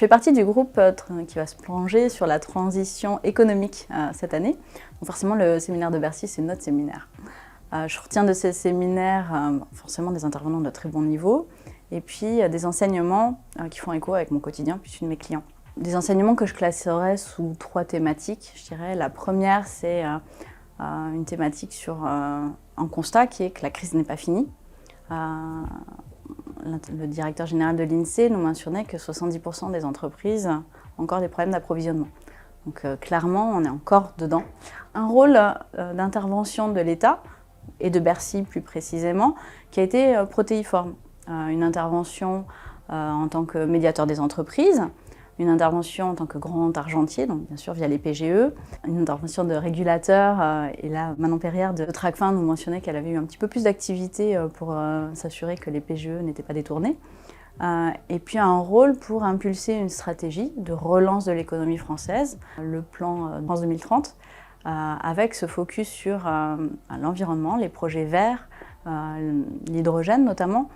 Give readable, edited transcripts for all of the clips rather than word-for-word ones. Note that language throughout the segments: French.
fais partie du groupe qui va se plonger sur la transition économique cette année. Donc forcément, le séminaire de Bercy, c'est notre séminaire. Je retiens de ces séminaires forcément des intervenants de très bon niveau et puis des enseignements qui font écho avec mon quotidien, puis celui de mes clients. Des enseignements que je classerais sous 3 thématiques, je dirais. La première, c'est une thématique sur un constat qui est que la crise n'est pas finie. Le directeur général de l'INSEE nous mentionnait que 70% des entreprises ont encore des problèmes d'approvisionnement. Donc clairement, on est encore dedans. Un rôle d'intervention de l'État, et de Bercy plus précisément, qui a été protéiforme. Une intervention en tant que médiateur des entreprises, une intervention en tant que grand argentier, donc bien sûr via les PGE, une intervention de régulateur, et là Manon Perrière de Tracfin nous mentionnait qu'elle avait eu un petit peu plus d'activité pour s'assurer que les PGE n'étaient pas détournés. Et puis un rôle pour impulser une stratégie de relance de l'économie française, le plan France 2030, avec ce focus sur l'environnement, les projets verts, l'hydrogène notamment.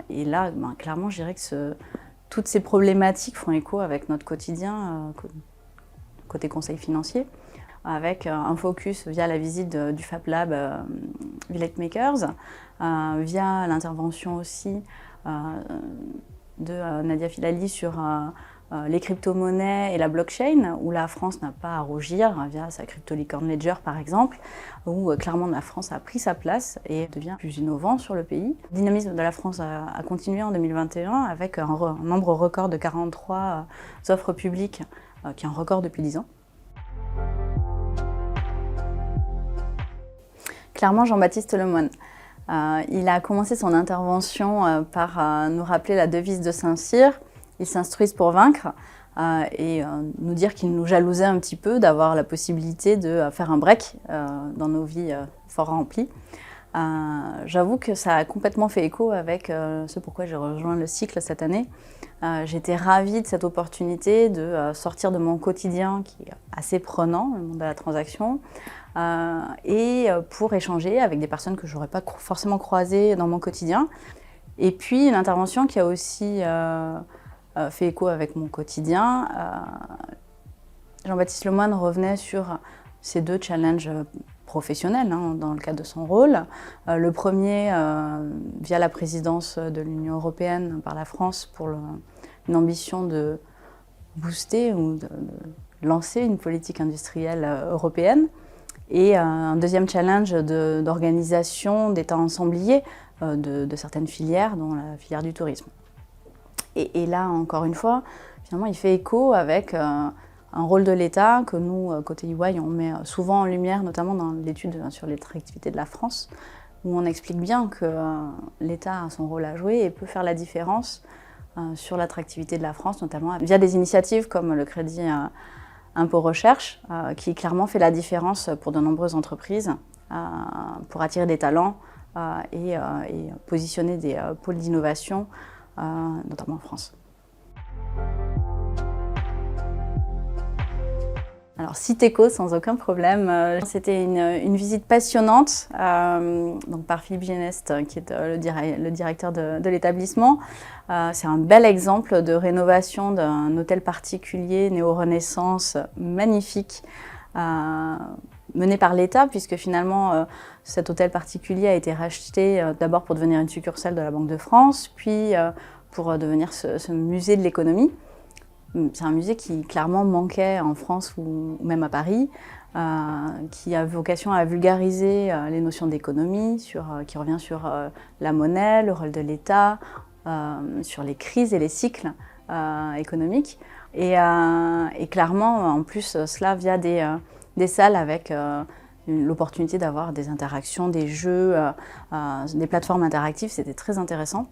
Et là, clairement, je dirais que toutes ces problématiques font écho avec notre quotidien, côté conseil financier, avec un focus via la visite du Fab Lab Village Makers, via l'intervention aussi de Nadia Filali sur les crypto-monnaies et la blockchain, où la France n'a pas à rougir via sa crypto-licorne Ledger par exemple, où clairement la France a pris sa place et devient plus innovant sur le pays. Le dynamisme de la France a continué en 2021 avec un nombre record de 43 offres publiques, qui est un record depuis 10 ans. Clairement, Jean-Baptiste Lemoyne. Il a commencé son intervention par nous rappeler la devise de Saint-Cyr. Ils s'instruisent pour vaincre et nous dire qu'il nous jalousait un petit peu d'avoir la possibilité de faire un break dans nos vies fort remplies. J'avoue que ça a complètement fait écho avec ce pourquoi j'ai rejoint le cycle cette année. J'étais ravie de cette opportunité de sortir de mon quotidien qui est assez prenant, le monde de la transaction, et pour échanger avec des personnes que je n'aurais pas forcément croisées dans mon quotidien. Et puis une intervention qui a aussi fait écho avec mon quotidien. Jean-Baptiste Lemoyne revenait sur ces 2 challenges professionnels dans le cadre de son rôle. Le premier, via la présidence de l'Union européenne par la France pour une ambition de booster ou de lancer une politique industrielle européenne. Et un deuxième challenge d'organisation d'États ensembliers de certaines filières, dont la filière du tourisme. Et là, encore une fois, finalement, il fait écho avec un rôle de l'État que nous, côté EY, on met souvent en lumière, notamment dans l'étude sur l'attractivité de la France, où on explique bien que l'État a son rôle à jouer et peut faire la différence sur l'attractivité de la France, notamment via des initiatives comme le crédit impôt recherche, qui clairement fait la différence pour de nombreuses entreprises, pour attirer des talents et positionner des pôles d'innovation, notamment en France. Alors, Citeco, sans aucun problème. C'était une visite passionnante donc par Philippe Genest, qui est le directeur de l'établissement. C'est un bel exemple de rénovation d'un hôtel particulier néo-renaissance magnifique, mené par l'État, puisque finalement cet hôtel particulier a été racheté d'abord pour devenir une succursale de la Banque de France, puis pour devenir ce musée de l'économie. C'est un musée qui clairement manquait en France ou même à Paris, qui a vocation à vulgariser les notions d'économie, qui revient sur la monnaie, le rôle de l'État, sur les crises et les cycles économiques. Et clairement, en plus, cela via des salles avec l'opportunité d'avoir des interactions, des jeux, des plateformes interactives, c'était très intéressant.